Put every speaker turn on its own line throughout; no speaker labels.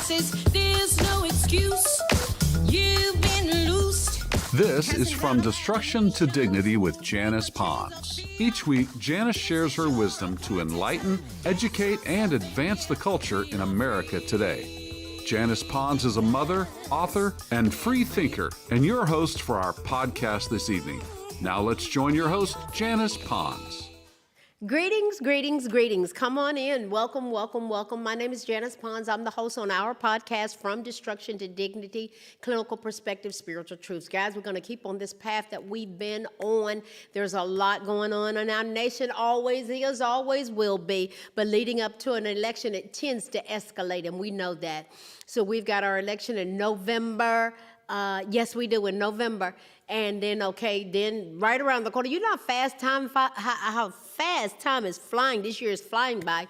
consequences. There's no excuse. You've been loosed.
This is From Destruction to Dignity with Janice Pons. Each week, Janice shares her wisdom to enlighten, educate, and advance the culture in America today. Janice Pons is a mother, author, and free thinker, and your host for our podcast this evening. Now let's join your host, Janice Pons.
Greetings, greetings, greetings. Come on in. Welcome, welcome, welcome. My name is Janice Pons. I'm the host on our podcast, From Destruction to Dignity, Clinical Perspective, Spiritual Truths. Guys, we're going to keep on this path that we've been on. There's a lot going on in our nation. Always is, always will be. But leading up to an election, it tends to escalate, and we know that. So we've got our election in November. Yes, we do in November. And then, then right around the corner, you know how fast time is flying. This year is flying by.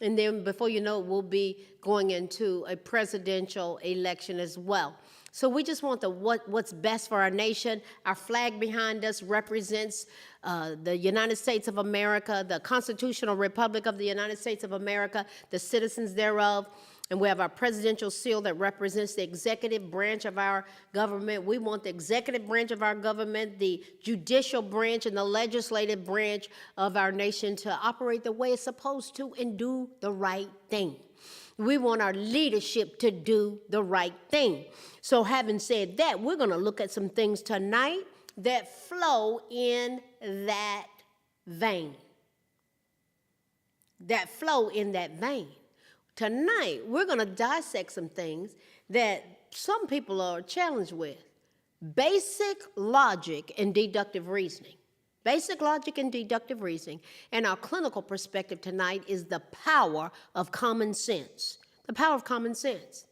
And then before you know it, we'll be going into a presidential election as well. So we just want what's best for our nation. Our flag behind us represents the United States of America, the Constitutional Republic of the United States of America, the citizens thereof. And we have our presidential seal that represents the executive branch of our government. We want the executive branch of our government, the judicial branch, and the legislative branch of our nation to operate the way it's supposed to and do the right thing. We want our leadership to do the right thing. So having said that, we're going to look at some things tonight that flow in that vein. That flow in that vein. Tonight, we're going to dissect some things that some people are challenged with. Basic logic and deductive reasoning. Basic logic and deductive reasoning. And our clinical perspective tonight is the power of common sense. The power of common sense.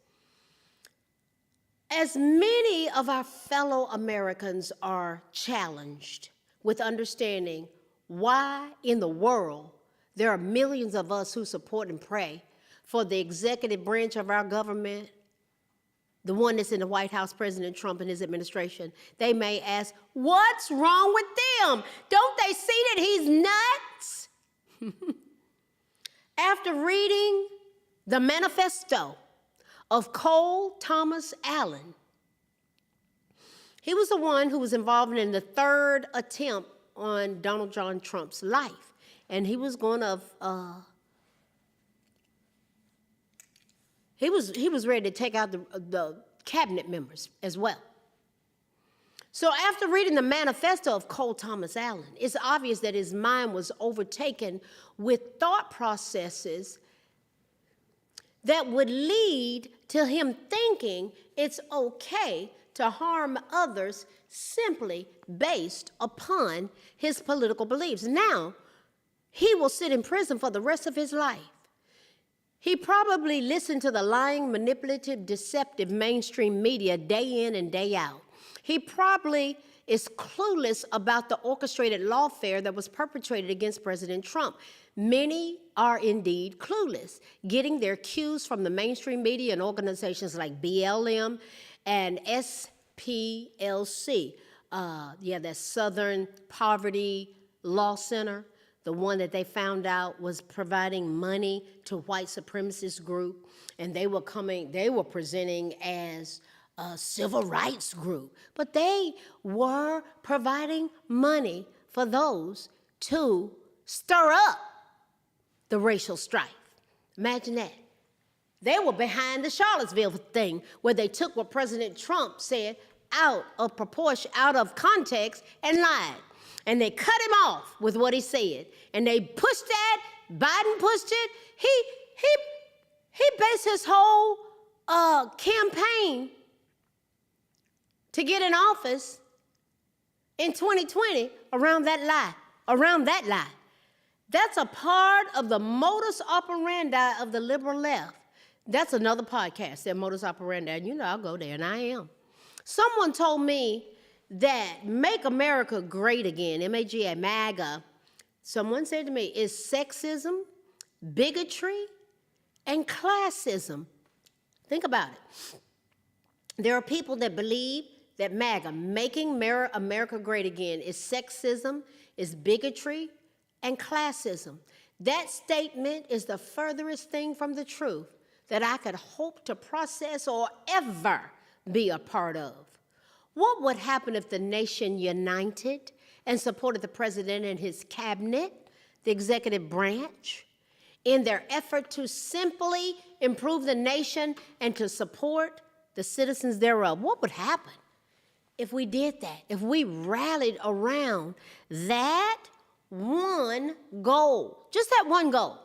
As many of our fellow Americans are challenged with understanding why in the world there are millions of us who support and pray for the executive branch of our government, the one that's in the White House, President Trump and his administration, they may ask, what's wrong with them? Don't they see that he's nuts? After reading the manifesto of Cole Thomas Allen, he was the one who was involved in the third attempt on Donald John Trump's life. And he was going to He was ready to take out the cabinet members as well. So after reading the manifesto of Cole Thomas Allen, it's obvious that his mind was overtaken with thought processes that would lead to him thinking it's okay to harm others simply based upon his political beliefs. Now, he will sit in prison for the rest of his life. He probably listened to the lying, manipulative, deceptive mainstream media day in and day out. He probably is clueless about the orchestrated lawfare that was perpetrated against President Trump. Many are indeed clueless, getting their cues from the mainstream media and organizations like BLM and SPLC. That's Southern Poverty Law Center. The one that they found out was providing money to white supremacist group, and they were presenting as a civil rights group, but they were providing money for those to stir up the racial strife. Imagine that. They were behind the Charlottesville thing, where they took what President Trump said out of proportion, out of context, and lied. And they cut him off with what he said. And they pushed that. Biden pushed it. He based his whole campaign to get in office in 2020 around that lie. That's a part of the modus operandi of the liberal left. That's another podcast, their modus operandi. And you know, I'll go there, and I am. Someone told me that Make America Great Again, M-A-G-A, MAGA, someone said to me, is sexism, bigotry, and classism. Think about it. There are people that believe that MAGA, Making America Great Again, is sexism, is bigotry, and classism. That statement is the furthest thing from the truth. that I could hope to process or ever be a part of. What would happen if the nation united and supported the president and his cabinet, the executive branch, in their effort to simply improve the nation and to support the citizens thereof? What would happen if we did that, if we rallied around that one goal, just that one goal?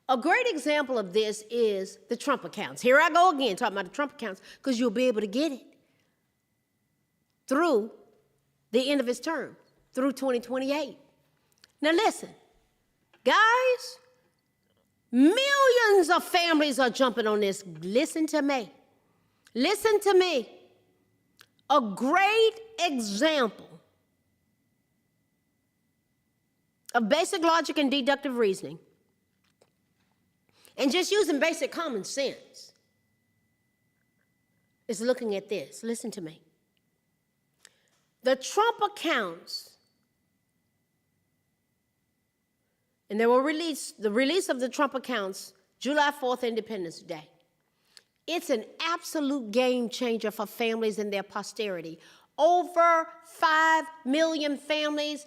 A great example of this is the Trump accounts. Here I go again, talking about the Trump accounts, because you'll be able to get it through the end of his term, through 2028. Now listen, guys, millions of families are jumping on this. Listen to me. Listen to me. A great example of basic logic and deductive reasoning, and just using basic common sense, is looking at this. Listen to me. The Trump accounts, and they will release, the release of the Trump accounts, July 4th, Independence Day. It's an absolute game changer for families and their posterity. Over 5 million families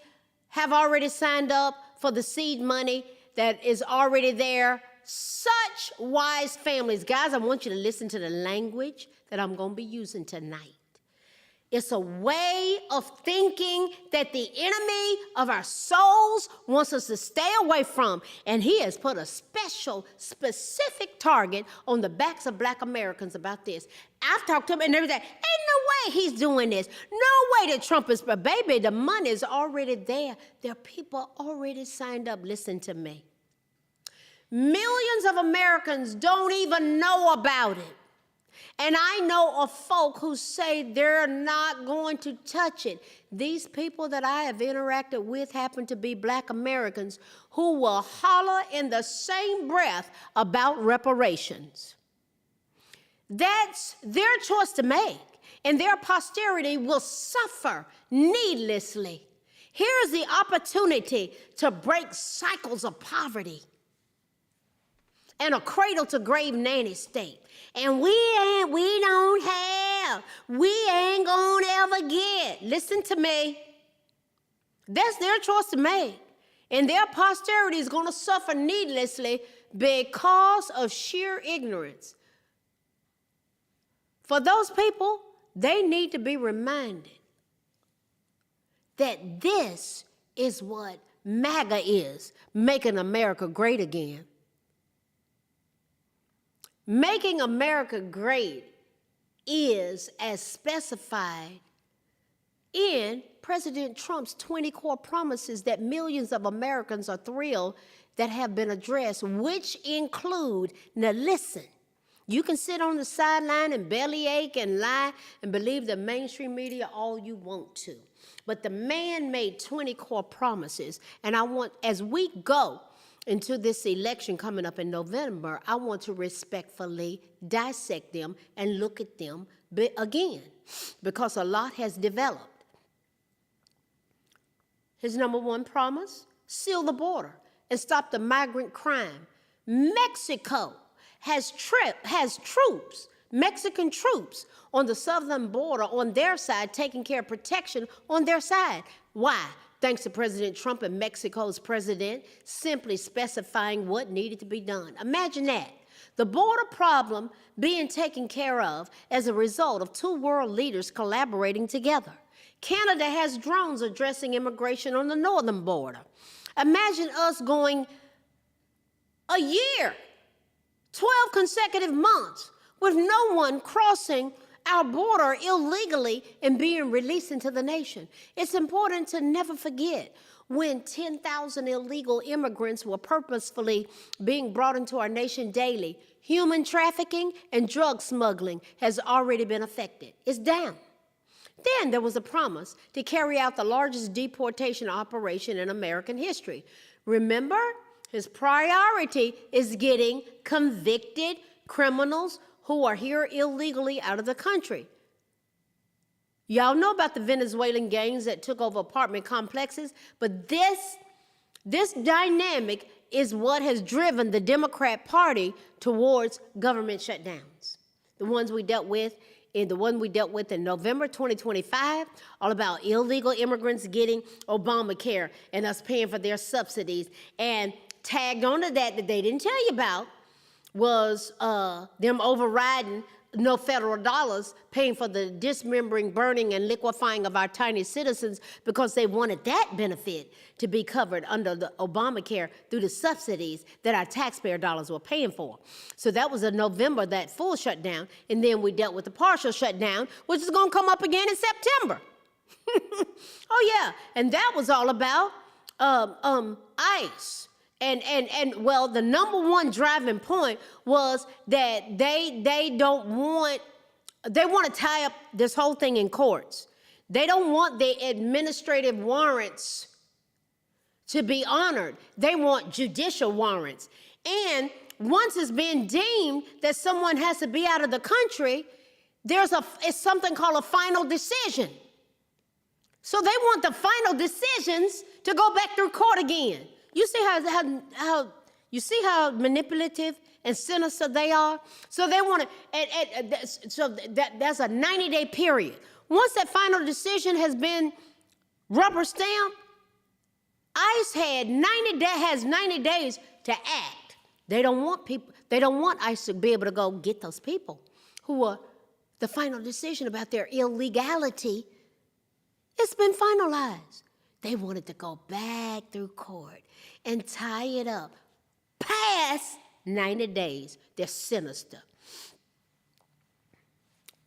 have already signed up for the seed money that is already there. Such wise families. Guys, I want you to listen to the language that I'm going to be using tonight. It's a way of thinking that the enemy of our souls wants us to stay away from. And he has put a special, specific target on the backs of Black Americans about this. I've talked to him and everything. Ain't no way he's doing this. No way that Trump is, but baby, the money is already there. There are people already signed up. Listen to me. Millions of Americans don't even know about it. And I know of folk who say they're not going to touch it. These people that I have interacted with happen to be Black Americans who will holler in the same breath about reparations. That's their choice to make, and their posterity will suffer needlessly. Here's the opportunity to break cycles of poverty and a cradle-to-grave nanny state. And we don't have, we ain't gonna ever get. Listen to me. That's their choice to make. And their posterity is gonna suffer needlessly because of sheer ignorance. For those people, they need to be reminded that this is what MAGA is, making America great again. Making America great is as specified in President Trump's 20 core promises that millions of Americans are thrilled that have been addressed, which include, now listen, you can sit on the sideline and bellyache and lie and believe the mainstream media all you want to. But the man made 20 core promises, and I want, as we go into this election coming up in November, I want to respectfully dissect them and look at them again, because a lot has developed. His number one promise, seal the border and stop the migrant crime. Mexico has troops, Mexican troops on the southern border on their side, taking care of protection on their side. Why? Thanks to President Trump and Mexico's president simply specifying what needed to be done. Imagine that. The border problem being taken care of as a result of two world leaders collaborating together. Canada has drones addressing immigration on the northern border. Imagine us going a year, 12 consecutive months, with no one crossing our border illegally and being released into the nation. It's important to never forget when 10,000 illegal immigrants were purposefully being brought into our nation daily. Human trafficking and drug smuggling has already been affected. It's down. Then there was a promise to carry out the largest deportation operation in American history. Remember, his priority is getting convicted criminals who are here illegally out of the country. Y'all know about the Venezuelan gangs that took over apartment complexes, but this dynamic is what has driven the Democrat Party towards government shutdowns. The ones we dealt with in November 2025, all about illegal immigrants getting Obamacare and us paying for their subsidies. And tagged onto that they didn't tell you about was them overriding no federal dollars paying for the dismembering, burning, and liquefying of our tiny citizens because they wanted that benefit to be covered under the Obamacare through the subsidies that our taxpayer dollars were paying for. So that was in November, that full shutdown, and then we dealt with the partial shutdown, which is going to come up again in September. Oh yeah, and that was all about ICE. And well, the number one driving point was that they want to tie up this whole thing in courts. They don't want the administrative warrants to be honored. They want judicial warrants. And once it's been deemed that someone has to be out of the country, it's something called a final decision. So they want the final decisions to go back through court again. You see how manipulative and sinister they are? So they want to, that's a 90-day period. Once that final decision has been rubber stamped, ICE has 90 days to act. They don't want ICE to be able to go get those people who are the final decision about their illegality. It's been finalized. They wanted to go back through court and tie it up past 90 days. They're sinister.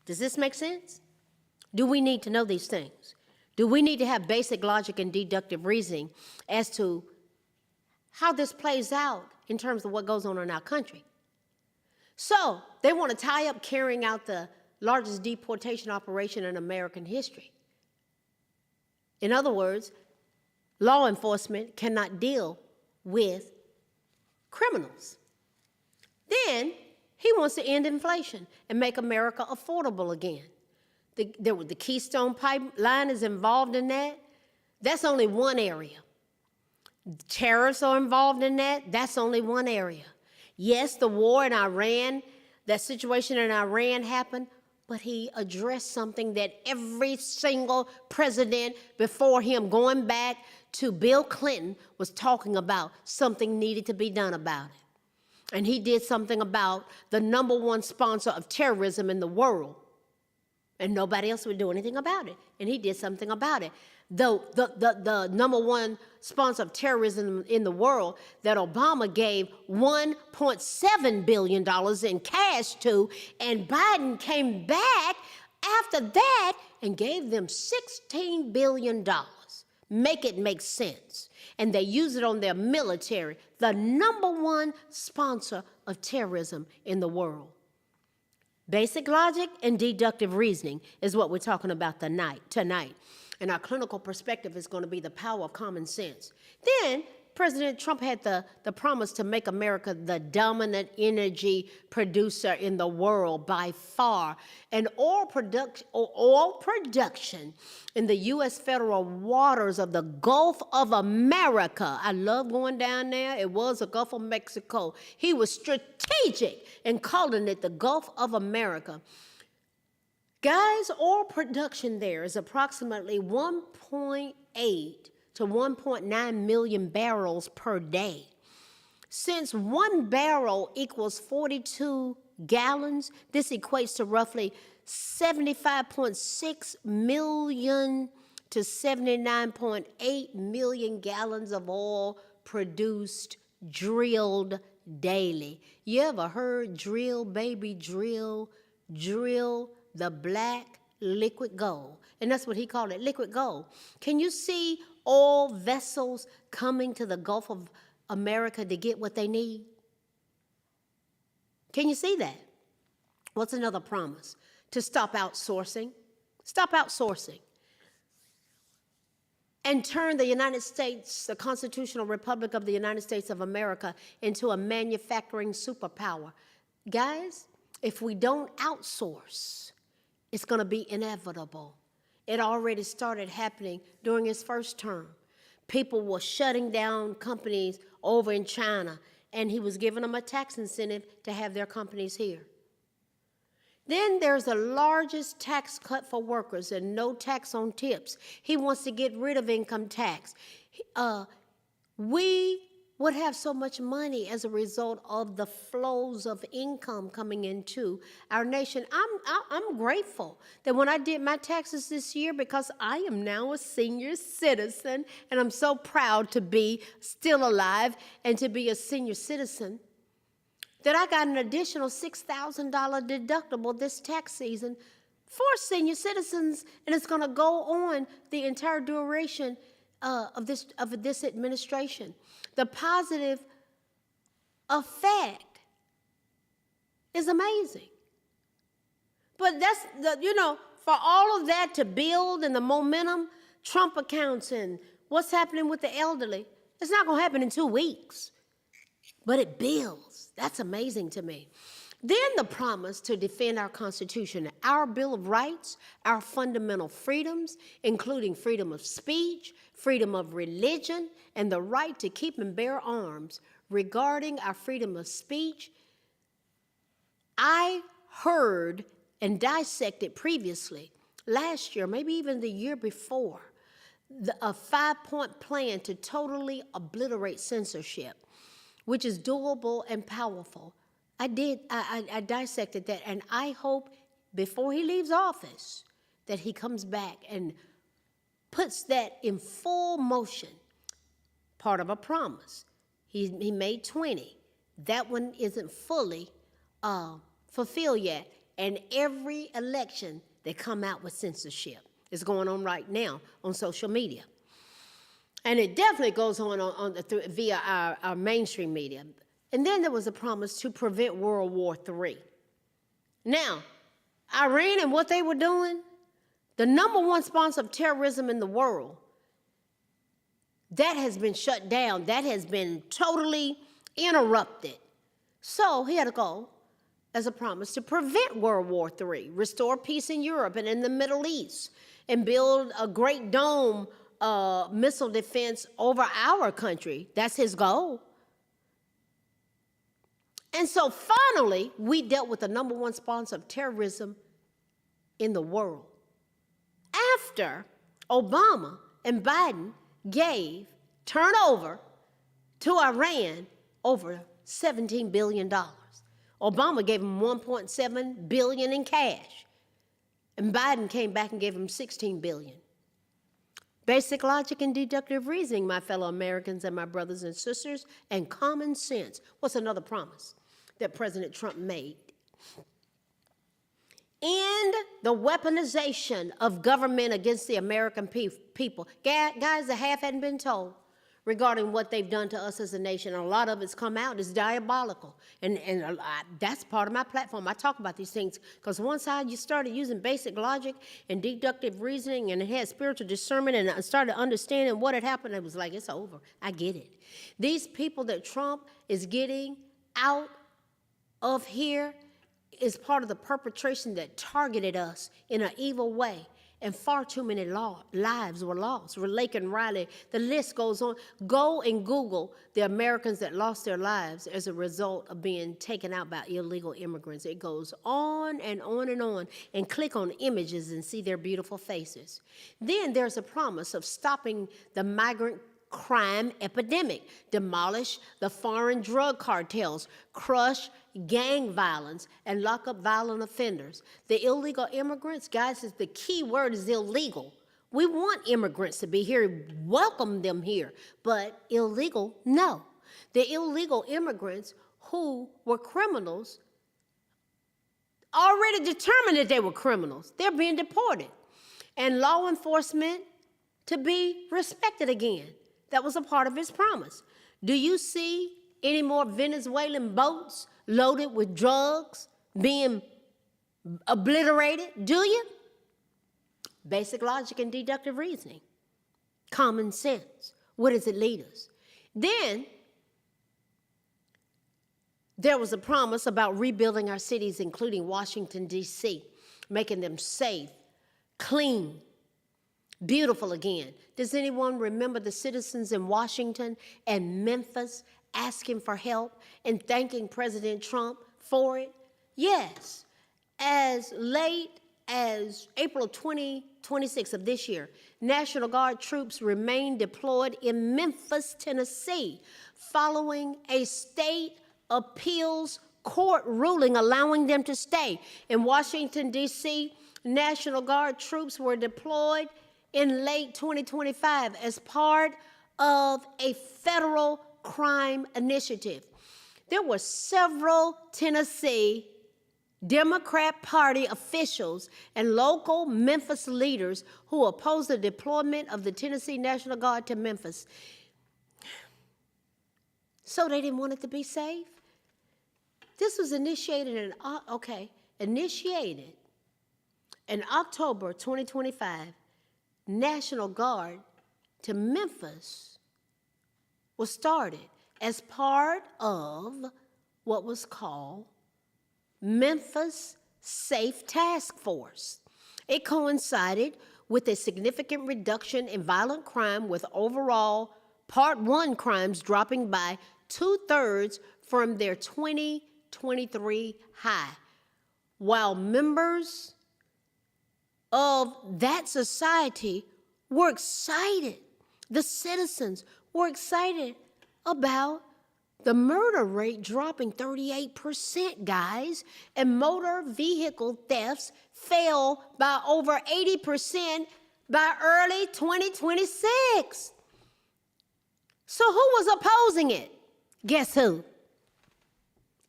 Does this make sense? Do we need to know these things? Do we need to have basic logic and deductive reasoning as to how this plays out in terms of what goes on in our country? So they want to tie up carrying out the largest deportation operation in American history. In other words, law enforcement cannot deal with criminals. Then he wants to end inflation and make America affordable again. The Keystone Pipeline is involved in that. That's only one area. Tariffs are involved in that. That's only one area. Yes, the war in Iran, that situation in Iran happened, but he addressed something that every single president before him, going back to Bill Clinton, was talking about. Something needed to be done about it. And he did something about the number one sponsor of terrorism in the world. And nobody else would do anything about it. And he did something about it. The number one sponsor of terrorism in the world that Obama gave $1.7 billion in cash to, and Biden came back after that and gave them $16 billion. Make it make sense. And they use it on their military, the number one sponsor of terrorism in the world. Basic logic and deductive reasoning is what we're talking about tonight. And our clinical perspective is going to be the power of common sense. Then President Trump had the promise to make America the dominant energy producer in the world by far. And oil production in the U.S. federal waters of the Gulf of America. I love going down there. It was the Gulf of Mexico. He was strategic in calling it the Gulf of America. Guys, oil production there is approximately 1.8 to 1.9 million barrels per day. Since 1 barrel equals 42 gallons, this equates to roughly 75.6 million to 79.8 million gallons of oil produced, drilled daily. You ever heard drill, baby, drill the black liquid gold? And that's what he called it, liquid gold. Can you see all vessels coming to the Gulf of America to get what they need? Can you see that? What's another promise? To stop outsourcing. Stop outsourcing. And turn the United States, the constitutional republic of the United States of America, into a manufacturing superpower. Guys, if we don't outsource, it's going to be inevitable. It already started happening during his first term. People were shutting down companies over in China, and he was giving them a tax incentive to have their companies here. Then there's the largest tax cut for workers and no tax on tips. He wants to get rid of income tax. We would have so much money as a result of the flows of income coming into our nation. I'm grateful that when I did my taxes this year, because I am now a senior citizen, and I'm so proud to be still alive and to be a senior citizen, that I got an additional $6,000 deductible this tax season for senior citizens, and it's going to go on the entire duration of this administration. The positive effect is amazing. But that's for all of that to build and the momentum, Trump accounts and what's happening with the elderly, it's not going to happen in 2 weeks. But it builds. That's amazing to me. Then the promise to defend our Constitution, our Bill of Rights, our fundamental freedoms, including freedom of speech, freedom of religion, and the right to keep and bear arms. Regarding our freedom of speech, I heard and dissected previously, last year, maybe even the year before, a 5-point plan to totally obliterate censorship, which is doable and powerful. I dissected that, and I hope before he leaves office that he comes back and puts that in full motion, part of a promise. He made 20. That one isn't fully fulfilled yet, and every election they come out with censorship. It's going on right now on social media. And it definitely goes on via our mainstream media. And then there was a promise to prevent World War III. Now, Iran and what they were doing, the #1 sponsor of terrorism in the world, that has been shut down. That has been totally interrupted. So he had a goal as a promise to prevent World War III, restore peace in Europe and in the Middle East, and build a great dome missile defense over our country. That's his goal. And so finally, we dealt with the #1 sponsor of terrorism in the world. After Obama and Biden turned over to Iran over $17 billion. Obama gave him $1.7 billion in cash, and Biden came back and gave him $16 billion. Basic logic and deductive reasoning, my fellow Americans and my brothers and sisters, and common sense. What's another promise that President Trump made? End the weaponization of government against the American people. Guys, the half hadn't been told regarding what they've done to us as a nation. A lot of it's come out. It's diabolical. And that's part of my platform. I talk about these things because once you started using basic logic and deductive reasoning and it had spiritual discernment and I started understanding what had happened, it was like, it's over. I get it. These people that Trump is getting out of here is part of the perpetration that targeted us in an evil way. And far too many lives were lost. Lake and Riley, the list goes on. Go and Google the Americans that lost their lives as a result of being taken out by illegal immigrants. It goes on and on and on. And click on images and see their beautiful faces. Then there's a promise of stopping the migrant crime epidemic, demolish the foreign drug cartels, crush gang violence, and lock up violent offenders. The illegal immigrants, guys, the key word is illegal. We want immigrants to be here, welcome them here, but illegal, no. The illegal immigrants who were criminals, already determined that they were criminals, they're being deported. And law enforcement to be respected again. That was a part of his promise. Do you see any more Venezuelan boats loaded with drugs being obliterated? Do you? Basic logic and deductive reasoning. Common sense. Where does it lead us? Then there was a promise about rebuilding our cities, including Washington, D.C., making them safe, clean, beautiful again. Does anyone remember the citizens in Washington and Memphis asking for help and thanking President Trump for it? Yes. As late as April 2026 of this year, National Guard troops remain deployed in Memphis, Tennessee, following a state appeals court ruling allowing them to stay. In Washington, D.C., National Guard troops were deployed in late 2025 as part of a federal crime initiative. There were several Tennessee Democrat Party officials and local Memphis leaders who opposed the deployment of the Tennessee National Guard to Memphis. So they didn't want it to be safe? This was initiated in October 2025. National Guard to Memphis was started as part of what was called Memphis Safe Task Force. It coincided with a significant reduction in violent crime, with overall Part 1 crimes dropping by 2/3 from their 2023 high. While members of that society were excited, the citizens were excited about the murder rate dropping 38%, guys, and motor vehicle thefts fell by over 80% by early 2026. So who was opposing it? Guess who?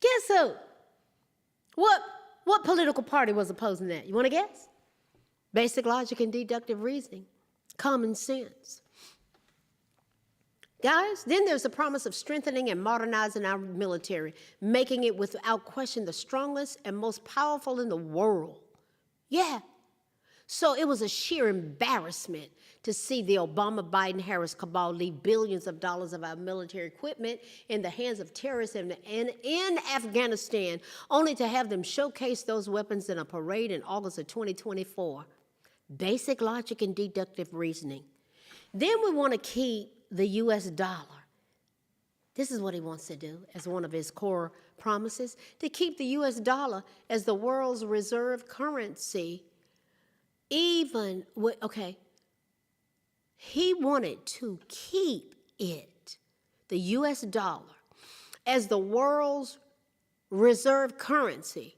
Guess who? What political party was opposing that? You want to guess? Basic logic and deductive reasoning. Common sense. Guys, then there's the promise of strengthening and modernizing our military, making it without question the strongest and most powerful in the world. Yeah. So it was a sheer embarrassment to see the Obama-Biden-Harris cabal leave billions of dollars of our military equipment in the hands of terrorists in Afghanistan, only to have them showcase those weapons in a parade in August of 2024. Basic logic and deductive reasoning. Then we want to keep the U.S. dollar. This is what he wants to do as one of his core promises, to keep the U.S. dollar as the world's reserve currency. He wanted to keep it, the U.S. dollar, as the world's reserve currency.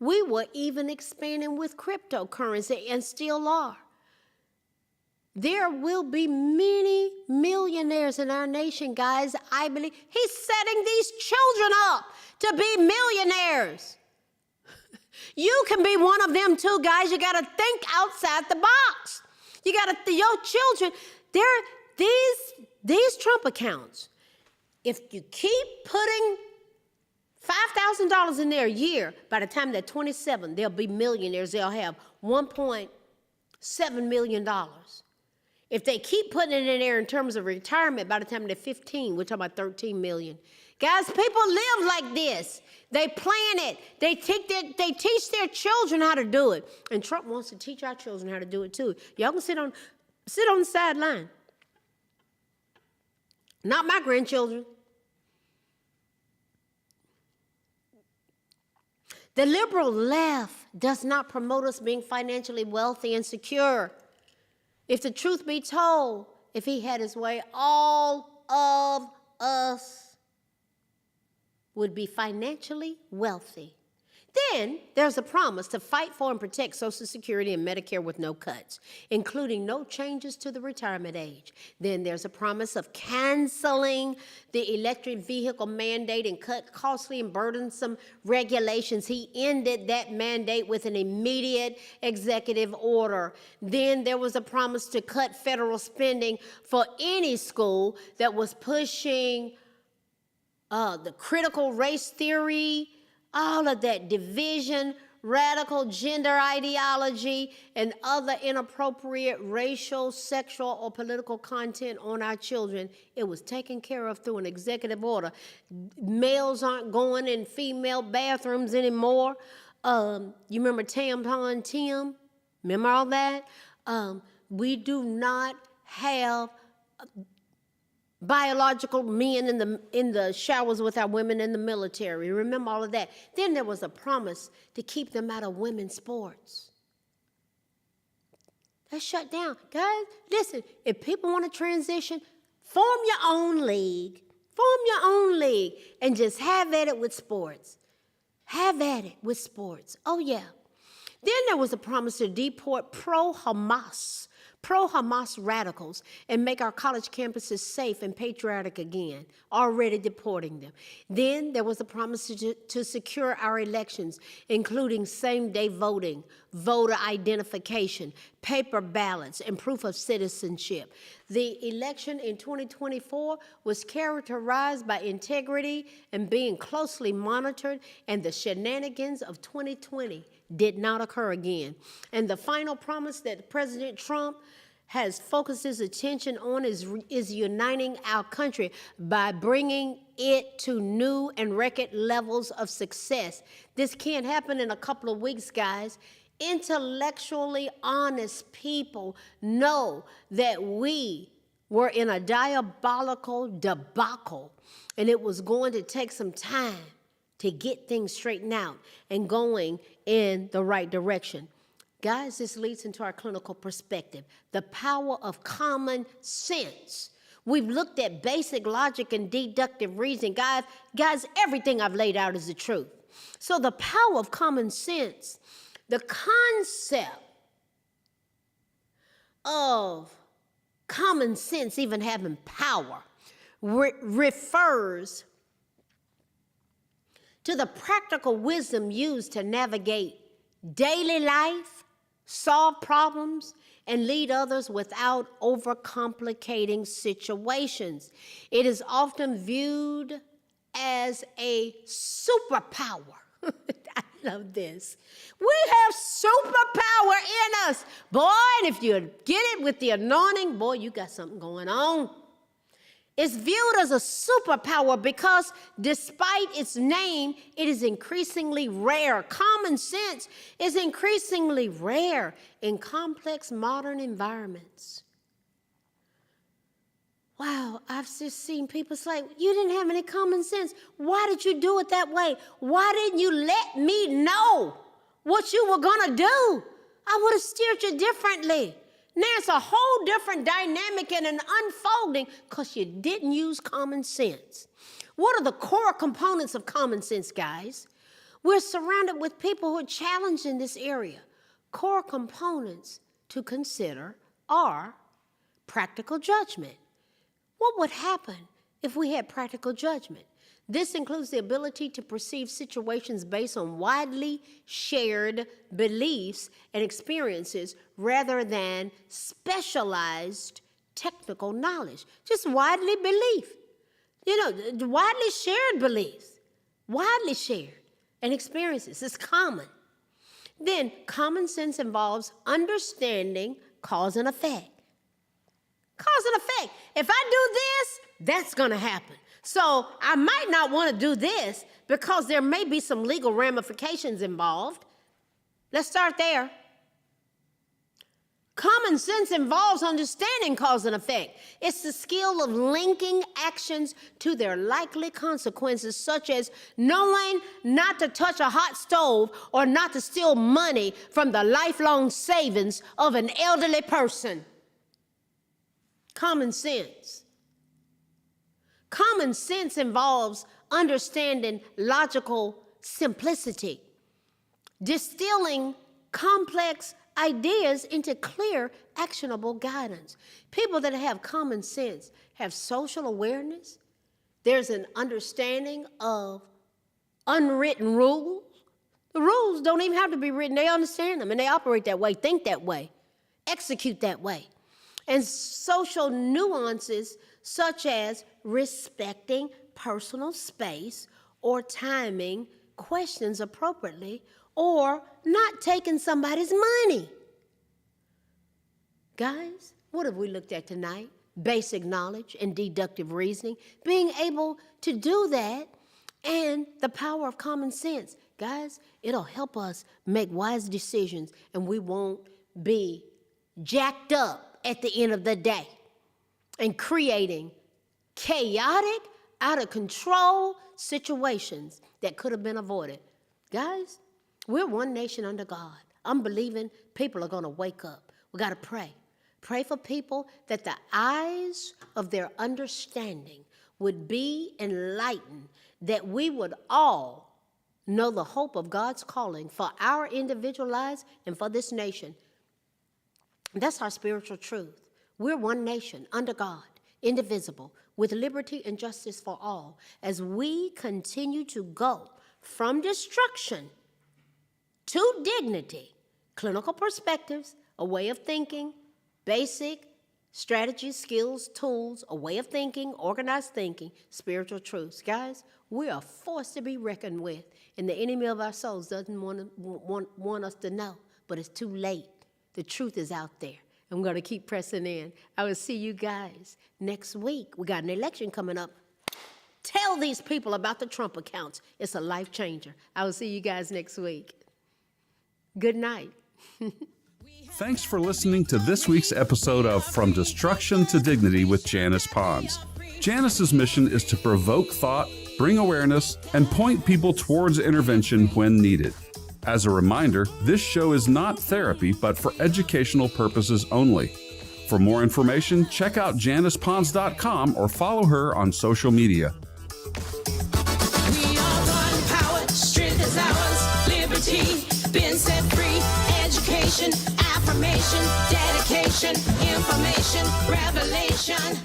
We were even expanding with cryptocurrency and still are. There will be many millionaires in our nation, guys. I believe he's setting these children up to be millionaires. You can be one of them too, guys. You got to think outside the box. You got to, your children, these Trump accounts, if you keep putting $5,000 in there a year, by the time they're 27, they'll be millionaires. They'll have $1.7 million. If they keep putting it in there in terms of retirement, by the time they're 15, we're talking about $13 million. Guys, people live like this. They plan it. They teach their children how to do it. And Trump wants to teach our children how to do it too. Y'all can sit on the sideline. Not my grandchildren. The liberal left does not promote us being financially wealthy and secure. If the truth be told, if he had his way, all of us would be financially wealthy. Then there's a promise to fight for and protect Social Security and Medicare with no cuts, including no changes to the retirement age. Then there's a promise of canceling the electric vehicle mandate and cut costly and burdensome regulations. He ended that mandate with an immediate executive order. Then there was a promise to cut federal spending for any school that was pushing the critical race theory, all of that division, radical gender ideology, and other inappropriate racial, sexual, or political content on our children. It was taken care of through an executive order. Males aren't going in female bathrooms anymore. You remember Tampon Tim? Remember all that? We do not have biological men in the showers with our women in the military. Remember all of that. Then there was a promise to keep them out of women's sports. That's shut down. Guys, listen, if people want to transition, form your own league. Form your own league and just have at it with sports. Have at it with sports. Oh, yeah. Then there was a promise to deport pro-Hamas radicals and make our college campuses safe and patriotic again, already deporting them. Then there was a promise to secure our elections, including same-day voting, voter identification, paper ballots, and proof of citizenship. The election in 2024 was characterized by integrity and being closely monitored, and the shenanigans of 2020 did not occur again. And the final promise that President Trump has focused his attention on is uniting our country by bringing it to new and record levels of success. This can't happen in a couple of weeks, guys. Intellectually honest people know that we were in a diabolical debacle, and it was going to take some time to get things straightened out and going in the right direction. Guys, this leads into our clinical perspective, the power of common sense. We've looked at basic logic and deductive reasoning. Guys, everything I've laid out is the truth. So the power of common sense, the concept of common sense even having power, refers to the practical wisdom used to navigate daily life, solve problems, and lead others without overcomplicating situations. It is often viewed as a superpower. I love this. We have superpower in us. Boy, and if you get it with the anointing, boy, you got something going on. It's viewed as a superpower because despite its name, it is increasingly rare. Common sense is increasingly rare in complex modern environments. Wow, I've just seen people say, you didn't have any common sense. Why did you do it that way? Why didn't you let me know what you were going to do? I would have steered you differently. Now it's a whole different dynamic and an unfolding because you didn't use common sense. What are the core components of common sense, guys? We're surrounded with people who are challenged in this area. Core components to consider are practical judgment. What would happen if we had practical judgment? This includes the ability to perceive situations based on widely shared beliefs and experiences rather than specialized technical knowledge. Just widely belief. Widely shared beliefs. Widely shared and experiences. It's common. Then common sense involves understanding cause and effect. Cause and effect. If I do this, that's going to happen. So I might not want to do this because there may be some legal ramifications involved. Let's start there. Common sense involves understanding cause and effect. It's the skill of linking actions to their likely consequences, such as knowing not to touch a hot stove or not to steal money from the lifelong savings of an elderly person. Common sense. Common sense involves understanding logical simplicity, distilling complex ideas into clear, actionable guidance. People that have common sense have social awareness. There's an understanding of unwritten rules. The rules don't even have to be written. They understand them, and they operate that way, think that way, execute that way. And social nuances such as respecting personal space or timing questions appropriately or not taking somebody's money. Guys, what have we looked at tonight? Basic knowledge and deductive reasoning. Being able to do that and the power of common sense. Guys, it'll help us make wise decisions and we won't be jacked up at the end of the day and creating chaotic, out of control situations that could have been avoided. Guys, we're one nation under God. I'm believing people are going to wake up. We got to pray. Pray for people that the eyes of their understanding would be enlightened, that we would all know the hope of God's calling for our individual lives and for this nation. That's our spiritual truth. We're one nation under God, indivisible, with liberty and justice for all, as we continue to go from destruction to dignity, clinical perspectives, a way of thinking, basic strategies, skills, tools, a way of thinking, organized thinking, spiritual truths. Guys, we are forced to be reckoned with, and the enemy of our souls doesn't want us to know, but it's too late. The truth is out there. I'm going to keep pressing in. I will see you guys next week. We got an election coming up. Tell these people about the Trump accounts. It's a life changer. I will see you guys next week. Good night.
Thanks for listening to this week's episode of From Destruction to Dignity with Janice Pons. Janice's mission is to provoke thought, bring awareness, and point people towards intervention when needed. As a reminder, this show is not therapy, but for educational purposes only. For more information, check out JanicePons.com or follow her on social media.
We are one power, strength is ours, liberty, been set free, education, affirmation, dedication, information, revelation.